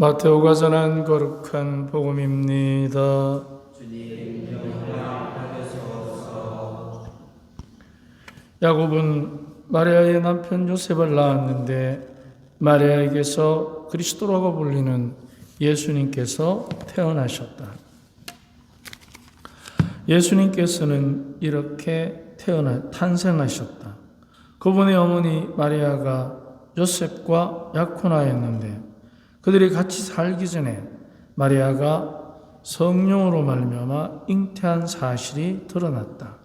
마테오가 전한 거룩한 복음입니다. 야곱은 마리아의 남편 요셉을 낳았는데 마리아에게서 그리스도라고 불리는 예수님께서 태어나셨다. 예수님께서는 이렇게 탄생하셨다. 그분의 어머니 마리아가 요셉과 약혼하였는데 그들이 같이 살기 전에 마리아가 성령으로 말미암아 잉태한 사실이 드러났다.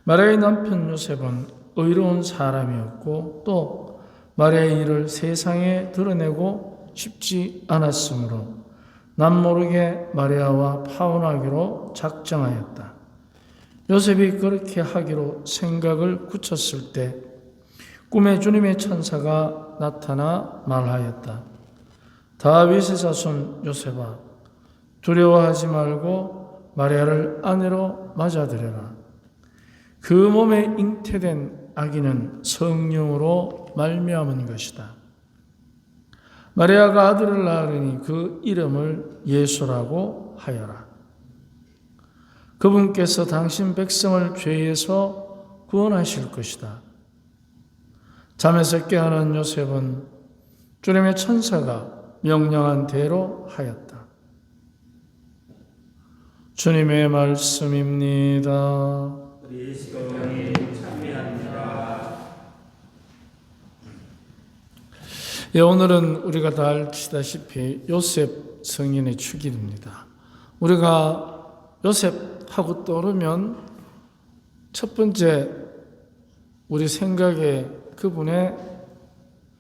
마리아의 남편 요셉은 의로운 사람이었고 또 마리아의 일을 세상에 드러내고 싶지 않았으므로 남모르게 마리아와 파혼하기로 작정하였다. 요셉이 그렇게 하기로 생각을 굳혔을 때 꿈에 주님의 천사가 나타나 말하였다. 다윗의 자손 요셉아, 두려워하지 말고 마리아를 아내로 맞아들여라. 그 몸에 잉태된 아기는 성령으로 말미암은 것이다. 마리아가 아들을 낳으니 그 이름을 예수라고 하여라. 그분께서 당신 백성을 죄에서 구원하실 것이다. 잠에서 깨어난 요셉은 주님의 천사가 명령한 대로 하였다. 주님의 말씀입니다. 그리스도님 찬미합니다. 오늘은 우리가 다 아시다시피 요셉 성인의 축일입니다. 우리가 요셉하고 떠오르면 첫 번째 우리 생각에 그분의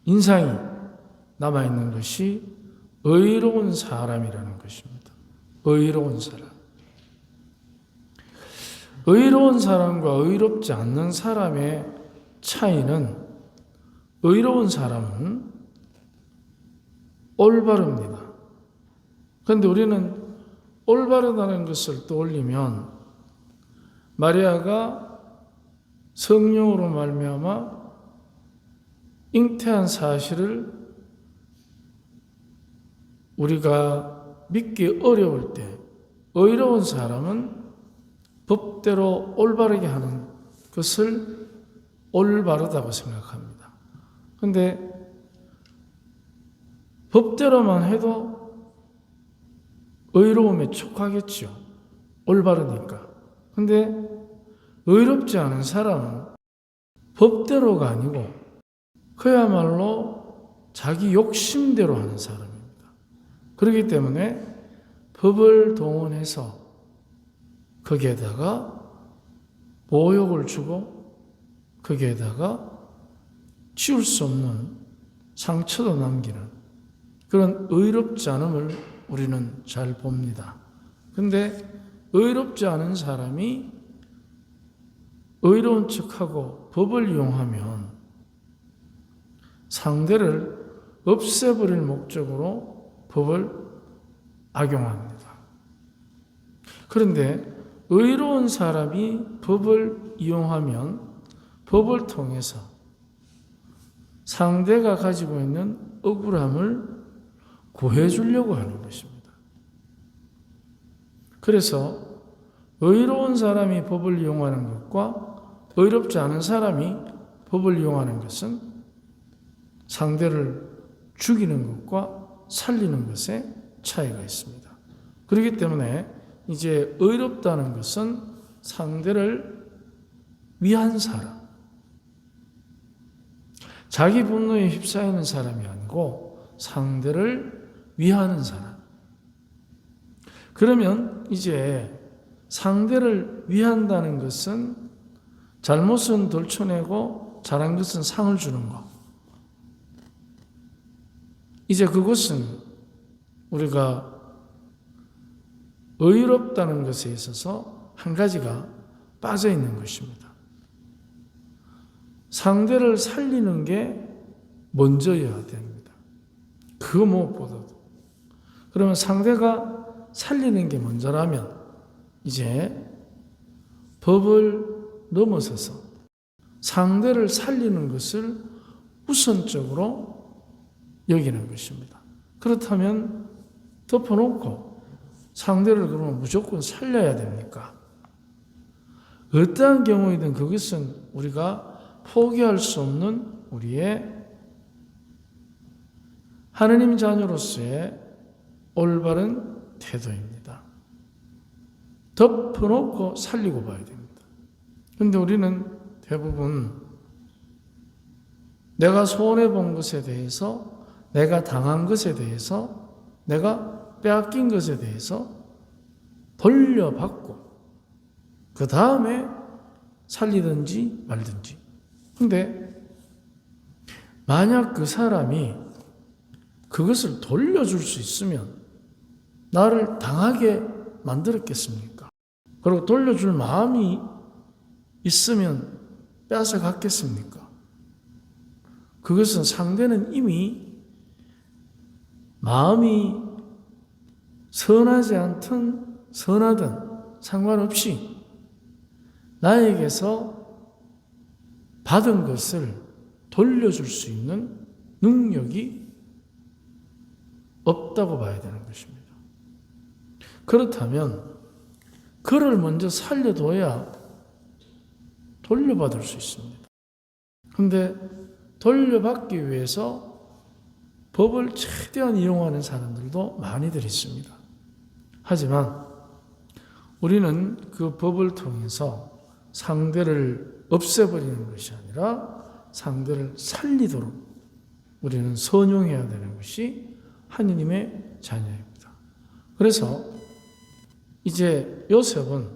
인상이 남아있는 것이 의로운 사람이라는 것입니다. 의로운 사람. 의로운 사람과 의롭지 않는 사람의 차이는 의로운 사람은 올바릅니다. 그런데 우리는 올바르다는 것을 떠올리면 마리아가 성령으로 말미암아 잉태한 사실을 우리가 믿기 어려울 때 의로운 사람은 법대로 올바르게 하는 것을 올바르다고 생각합니다. 그런데 법대로만 해도 의로움에 촉하겠죠. 올바르니까. 그런데 의롭지 않은 사람은 법대로가 아니고 그야말로 자기 욕심대로 하는 사람입니다. 그렇기 때문에 법을 동원해서 거기에다가 모욕을 주고 거기에다가 치울 수 없는 상처도 남기는 그런 의롭지 않음을 우리는 잘 봅니다. 그런데 의롭지 않은 사람이 의로운 척하고 법을 이용하면 상대를 없애버릴 목적으로 법을 악용합니다. 그런데 의로운 사람이 법을 이용하면 법을 통해서 상대가 가지고 있는 억울함을 구해주려고 하는 것입니다. 그래서 의로운 사람이 법을 이용하는 것과 의롭지 않은 사람이 법을 이용하는 것은 상대를 죽이는 것과 살리는 것에 차이가 있습니다. 그렇기 때문에 이제 의롭다는 것은 상대를 위한 사람, 자기 분노에 휩싸이는 사람이 아니고 상대를 위하는 사람. 그러면 이제 상대를 위한다는 것은 잘못은 덜쳐내고 잘한 것은 상을 주는 것. 이제 그것은 우리가 의롭다는 것에 있어서 한 가지가 빠져 있는 것입니다. 상대를 살리는 게 먼저여야 됩니다. 그 무엇보다도. 그러면 상대가 살리는 게 먼저라면 이제 법을 넘어서서 상대를 살리는 것을 우선적으로 여기는 것입니다. 그렇다면 덮어놓고 상대를 그러면 무조건 살려야 됩니까? 어떠한 경우이든 그것은 우리가 포기할 수 없는 우리의 하느님 자녀로서의 올바른 태도입니다. 덮어놓고 살리고 봐야 됩니다. 그런데 우리는 대부분 내가 손해본 것에 대해서, 내가 당한 것에 대해서, 내가 빼앗긴 것에 대해서 돌려받고 그 다음에 살리든지 말든지. 근데 만약 그 사람이 그것을 돌려줄 수 있으면 나를 당하게 만들었겠습니까? 그리고 돌려줄 마음이 있으면 빼앗아 갔겠습니까? 그것은 상대는 이미 마음이 선하지 않든 선하든 상관없이 나에게서 받은 것을 돌려줄 수 있는 능력이 없다고 봐야 되는 것입니다. 그렇다면 그를 먼저 살려둬야 돌려받을 수 있습니다. 그런데 돌려받기 위해서 법을 최대한 이용하는 사람들도 많이들 있습니다. 하지만 우리는 그 법을 통해서 상대를 없애버리는 것이 아니라 상대를 살리도록 우리는 선용해야 되는 것이 하느님의 자녀입니다. 그래서 이제 요셉은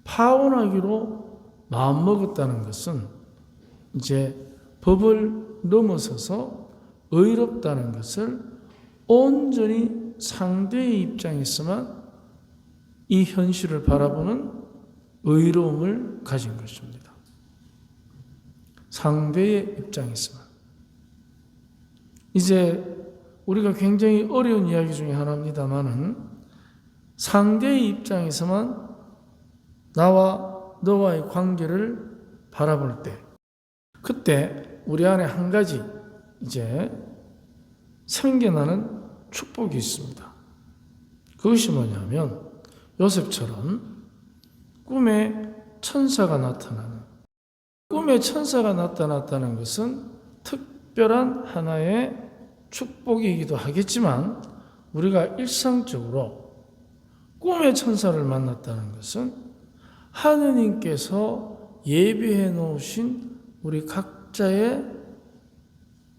파혼하기로 마음먹었다는 것은 이제 법을 넘어서서 의롭다는 것을 온전히 상대의 입장에서만 이 현실을 바라보는 의로움을 가진 것입니다. 상대의 입장에서만. 이제 우리가 굉장히 어려운 이야기 중에 하나입니다만은 상대의 입장에서만 나와 너와의 관계를 바라볼 때 그때 우리 안에 한 가지 이제 생겨나는 축복이 있습니다. 그것이 뭐냐면 요셉처럼 꿈에 천사가 나타나는, 꿈에 천사가 나타났다는 것은 특별한 하나의 축복이기도 하겠지만 우리가 일상적으로 꿈의 천사를 만났다는 것은 하느님께서 예비해 놓으신 우리 각자의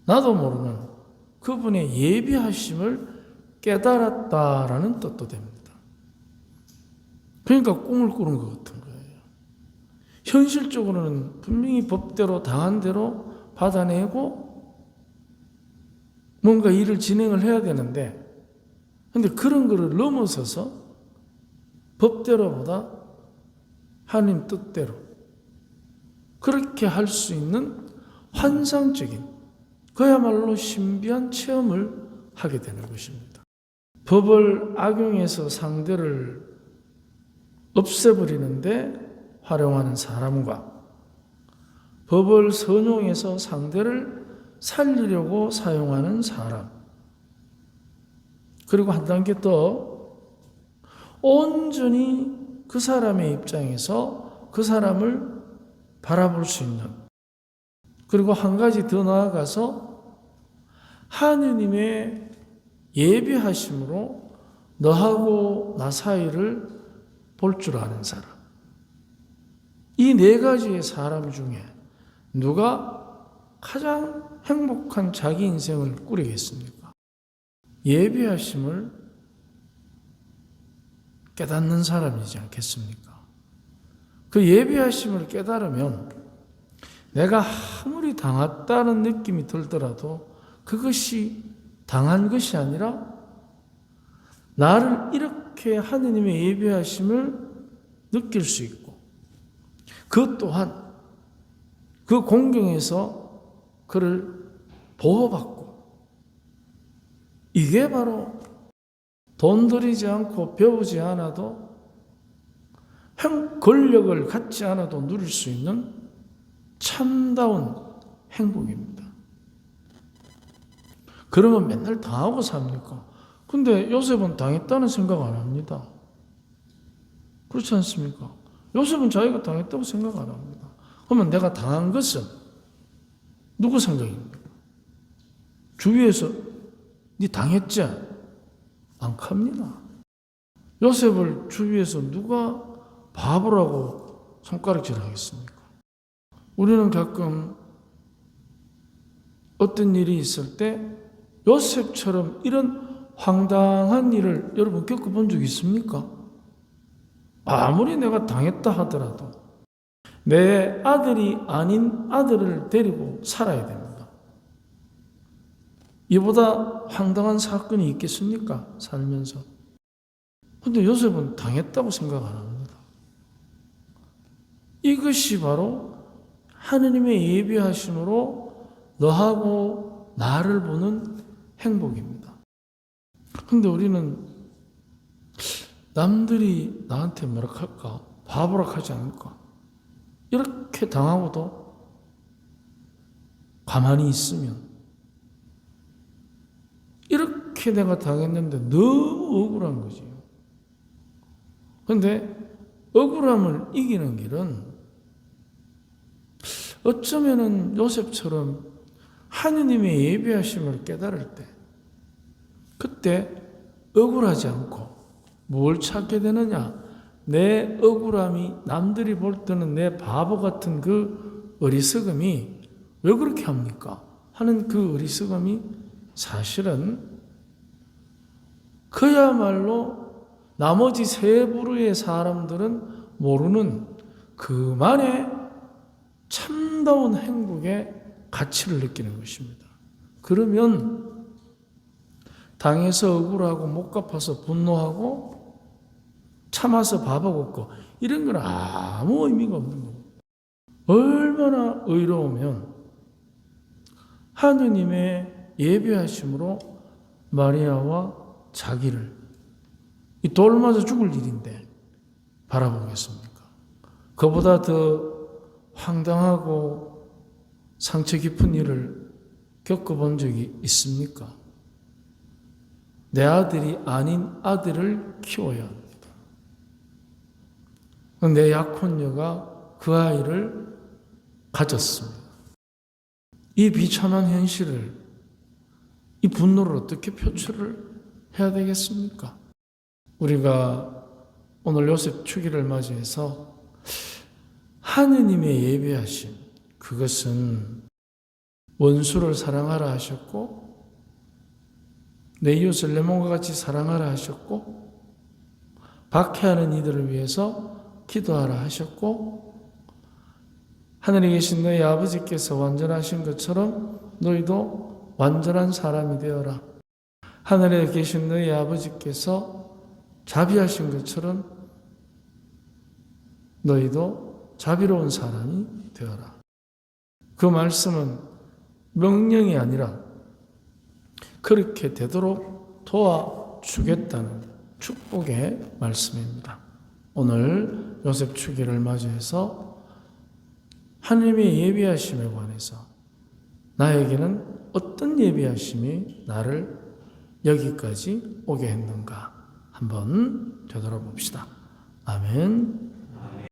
나도 모르는 그분의 예비하심을 깨달았다라는 뜻도 됩니다. 그러니까 꿈을 꾸는 것 같은 거예요. 현실적으로는 분명히 법대로 당한 대로 받아내고 뭔가 일을 진행을 해야 되는데 근데 그런 거를 넘어서서 법대로보다 하나님 뜻대로 그렇게 할 수 있는 환상적인 그야말로 신비한 체험을 하게 되는 것입니다. 법을 악용해서 상대를 없애버리는데 활용하는 사람과 법을 선용해서 상대를 살리려고 사용하는 사람, 그리고 한 단계 더 온전히 그 사람의 입장에서 그 사람을 바라볼 수 있는, 그리고 한 가지 더 나아가서 하느님의 예비하심으로 너하고 나 사이를 볼 줄 아는 사람. 이 네 가지의 사람 중에 누가 가장 행복한 자기 인생을 꾸리겠습니까? 예비하심을 깨닫는 사람이지 않겠습니까? 그 예비하심을 깨달으면 내가 아무리 당했다는 느낌이 들더라도 그것이 당한 것이 아니라 나를 이렇게 하느님의 예비하심을 느낄 수 있고 그 또한 그 공경에서 그를 보호받고 이게 바로 돈 들이지 않고 배우지 않아도 권력을 갖지 않아도 누릴 수 있는 참다운 행복입니다. 그러면 맨날 당하고 삽니까? 근데 요셉은 당했다는 생각 안 합니다. 그렇지 않습니까? 요셉은 자기가 당했다고 생각 안 합니다. 그러면 내가 당한 것은 누구 생각입니까? 주위에서 네 당했지? 안 캅니다. 요셉을 주위에서 누가 바보라고 손가락질 하겠습니까? 우리는 가끔 어떤 일이 있을 때 요셉처럼 이런 황당한 일을 여러분 겪어본 적 있습니까? 아무리 내가 당했다 하더라도 내 아들이 아닌 아들을 데리고 살아야 됩니다. 이보다 황당한 사건이 있겠습니까? 살면서. 근데 요셉은 당했다고 생각 안 합니다. 이것이 바로 하느님의 예비하심으로 너하고 나를 보는 행복입니다. 근데 우리는 남들이 나한테 뭐라 할까? 바보라 하지 않을까? 이렇게 당하고도 가만히 있으면 이렇게 내가 당했는데 너무 억울한 거지요. 그런데 억울함을 이기는 길은 어쩌면은 요셉처럼 하느님의 예비하심을 깨달을 때 그때 억울하지 않고 뭘 찾게 되느냐? 내 억울함이 남들이 볼 때는 내 바보 같은 그 어리석음이 왜 그렇게 합니까? 하는 그 어리석음이 사실은 그야말로 나머지 세 부류의 사람들은 모르는 그만의 참다운 행복의 가치를 느끼는 것입니다. 그러면 당해서 억울하고 못 갚아서 분노하고 참아서 바보 같고 이런 건 아무 의미가 없는 거예요. 얼마나 의로우면 하느님의 예비하심으로 마리아와 자기를 이 돌 맞아 죽을 일인데 바라보겠습니까? 그보다 더 황당하고 상처 깊은 일을 겪어본 적이 있습니까? 내 아들이 아닌 아들을 키워야 합니다. 내 약혼녀가 그 아이를 가졌습니다. 이 비참한 현실을, 이 분노를 어떻게 표출을 해야 되겠습니까? 우리가 오늘 요셉 축일을 맞이해서 하느님의 예비하심, 그것은 원수를 사랑하라 하셨고 내 이웃을 내 몸과 같이 사랑하라 하셨고 박해하는 이들을 위해서 기도하라 하셨고 하늘에 계신 너희 아버지께서 완전하신 것처럼 너희도 완전한 사람이 되어라. 하늘에 계신 너희 아버지께서 자비하신 것처럼 너희도 자비로운 사람이 되어라. 그 말씀은 명령이 아니라 그렇게 되도록 도와주겠다는 축복의 말씀입니다. 오늘 요셉 축일을 맞이해서 하나님의 예비하심에 관해서 나에게는 어떤 예비하심이 나를 여기까지 오게 했는가 한번 되돌아봅시다. 아멘.